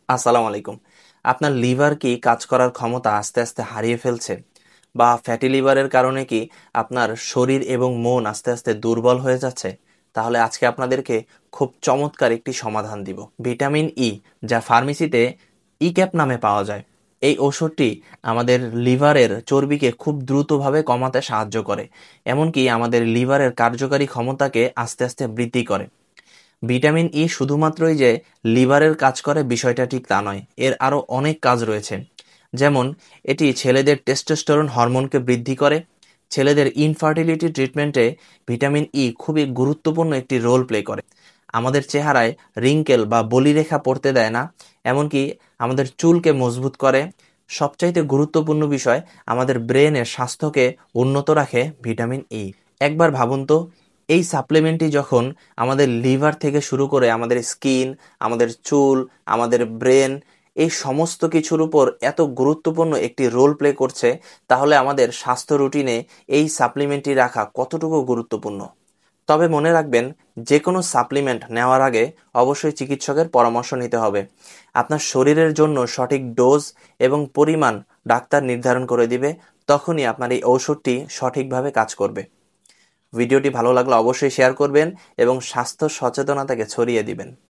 আসসালামু আলাইকুম। আপনার লিভার কি কাজ করার ক্ষমতা আস্তে আস্তে হারিয়ে ফেলছে? বা ফ্যাটি লিভারের কারণে কি আপনার শরীর এবং মন আস্তে আস্তে দুর্বল হয়ে যাচ্ছে? তাহলে আজকে আপনাদেরকে খুব চমৎকার একটি সমাধান দিব। ভিটামিন ই, যা ফার্মেসিতে ই ক্যাপ নামে পাওয়া যায়। এই ওষুধটি আমাদের লিভারের চর্বিকে খুব দ্রুতভাবে কমাতে সাহায্য করে। এমনকি আমাদের লিভারের কার্যকারী ক্ষমতাকে আস্তে আস্তে বৃদ্ধি করে। ভিটামিন ই শুধুমাত্রই যে লিভারের কাজ করে বিষয়টা ঠিক তা নয়, এর আরও অনেক কাজ রয়েছে। যেমন এটি ছেলেদের টেস্টোস্টেরন হরমোনকে বৃদ্ধি করে। ছেলেদের ইনফার্টিলিটি ট্রিটমেন্টে ভিটামিন ই খুবই গুরুত্বপূর্ণ একটি রোল প্লে করে। আমাদের চেহারায় রিঙ্কেল বা বলিরেখা পড়তে দেয় না, এমনকি আমাদের চুলকে মজবুত করে। সবচাইতে গুরুত্বপূর্ণ বিষয়, আমাদের ব্রেনের স্বাস্থ্যকে উন্নত রাখে ভিটামিন ই। একবার ভাবুন তো, এই সাপ্লিমেন্টটি যখন আমাদের লিভার থেকে শুরু করে আমাদের স্কিন, আমাদের চুল, আমাদের ব্রেন, এই সমস্ত কিছুর উপর এত গুরুত্বপূর্ণ একটি রোল প্লে করছে, তাহলে আমাদের স্বাস্থ্য রুটিনে এই সাপ্লিমেন্টটি রাখা কতটুকু গুরুত্বপূর্ণ। তবে মনে রাখবেন, যে কোনো সাপ্লিমেন্ট নেওয়ার আগে অবশ্যই চিকিৎসকের পরামর্শ নিতে হবে। আপনার শরীরের জন্য সঠিক ডোজ এবং পরিমাণ ডাক্তার নির্ধারণ করে দিবে, তখনই আপনার এই ঔষধটি সঠিকভাবে কাজ করবে। ভিডিওটি ভালো লাগলে অবশ্যই শেয়ার করবেন এবং স্বাস্থ্য সচেতনতাকে ছড়িয়ে দিবেন।